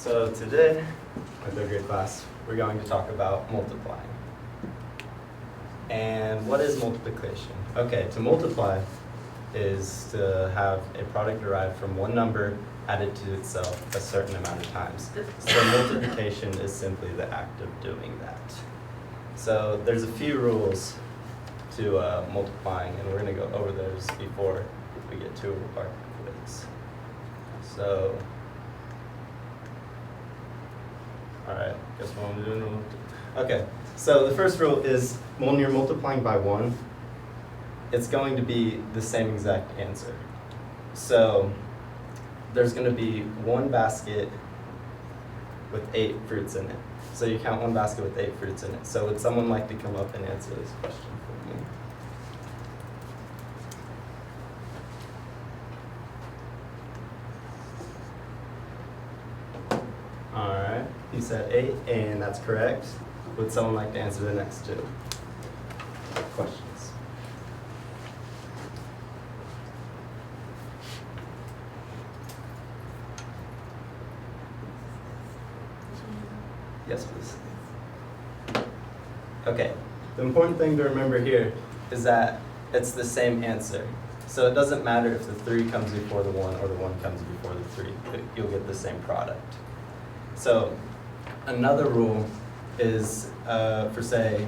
So today, my third grade class, we're going to talk about multiplying. And what is multiplication? Okay, to multiply is to have a product derived from one number added to itself a certain amount of times. So multiplication is simply the act of doing that. So there's a few rules to multiplying, and we're going to go over those before we get to our quiz. So, alright, guess what I'm doing. Okay, so the first rule is when you're multiplying by 1, it's going to be the same exact answer. So there's going to be one basket with 8 fruits in it. So you count one basket with 8 fruits in it. So would someone like to come up and answer this question for me? Alright, you said 8, and that's correct. Would someone like to answer the next two questions? Yes, please. Okay, the important thing to remember here is that it's the same answer. So it doesn't matter if the 3 comes before the 1 or the 1 comes before the 3. You'll get the same product. So another rule is for say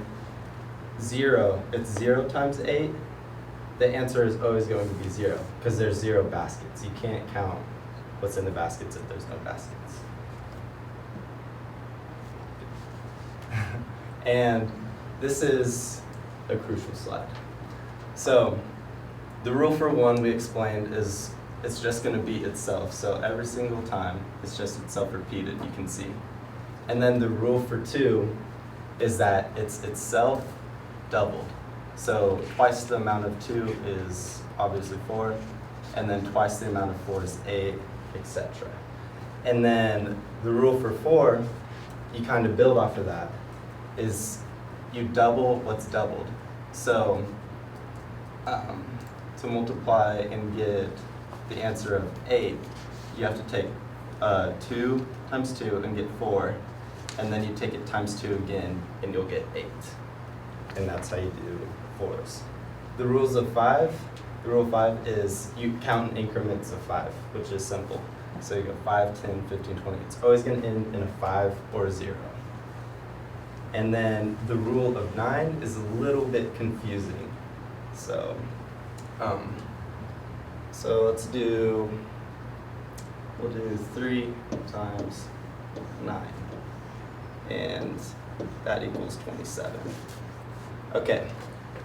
0, it's 0 times 8. The answer is always going to be 0 because there's 0 baskets. You can't count what's in the baskets if there's no baskets. And this is a crucial slide. So the rule for 1 we explained is it's just going to be itself. So every single time it's just itself repeated, you can see. And then the rule for 2 is that it's itself doubled. So twice the amount of 2 is obviously 4, and then twice the amount of 4 is 8, etc. And then the rule for 4, you kind of build off of that, is you double what's doubled. So to multiply and get the answer of 8, you have to take 2 times 2 and get 4, and then you take it times 2 again and you'll get 8. And that's how you do 4s. The rules of 5, the rule of 5 is you count in increments of 5, which is simple. So you go 5, 10, 15, 20. It's always going to end in a 5 or a 0. And then the rule of 9 is a little bit confusing. So, we'll do 3 times 9. And that equals 27. Okay,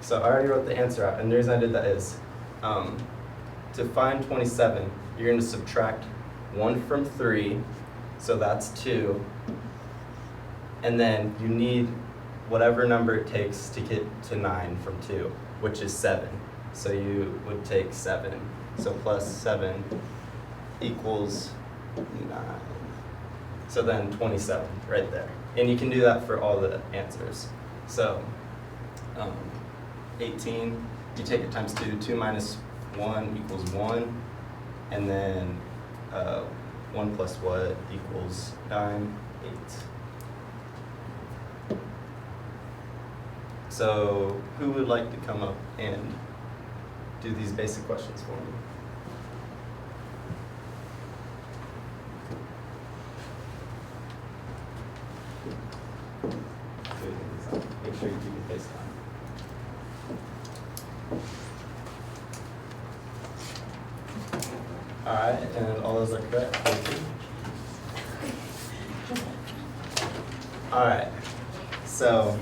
so I already wrote the answer out. And the reason I did that is to find 27, you're going to subtract 1 from 3. So that's 2. And then you need whatever number it takes to get to 9 from 2, which is 7. So you would take 7. So plus 7 equals 9. So then 27 right there. And you can do that for all the answers. So 18, you take it times 2. 2 minus 1 equals 1. And then 1 plus what equals 9? 8. So who would like to come up and do these basic questions for me? Make sure you keep your face on. All right, and all those are correct. Thank you. All right, so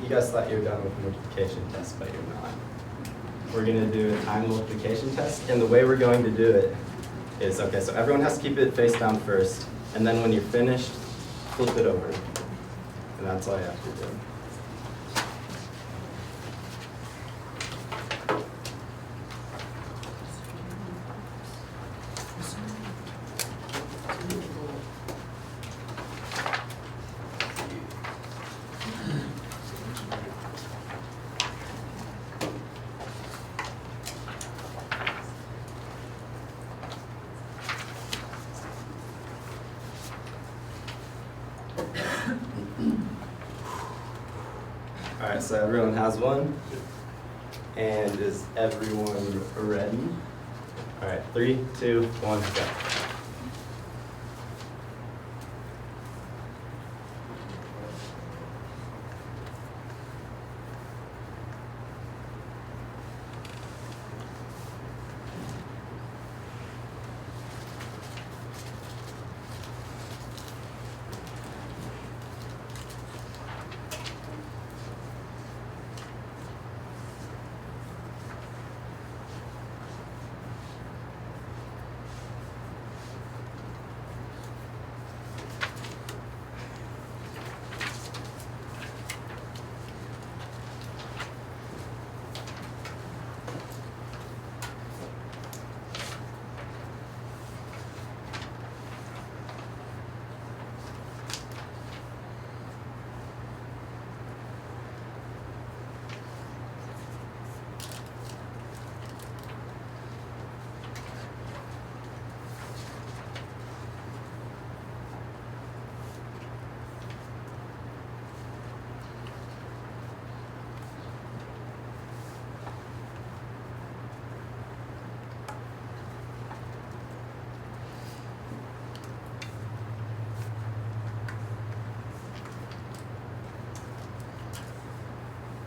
you guys thought you were done with the multiplication test, but you're not. We're going to do a time multiplication test, and the way we're going to do it is, okay, so everyone has to keep it face down first, and then when you're finished, flip it over. And that's all you have to do. Alright, so everyone has one? And is everyone ready? Alright, 3, 2, 1, go.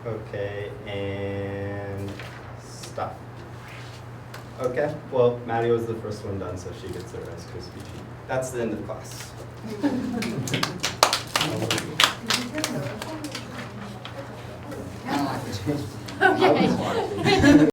Okay, and stop. Okay, well, Maddie was the first one done, so she gets a Rice Krispie treat. That's the end of class.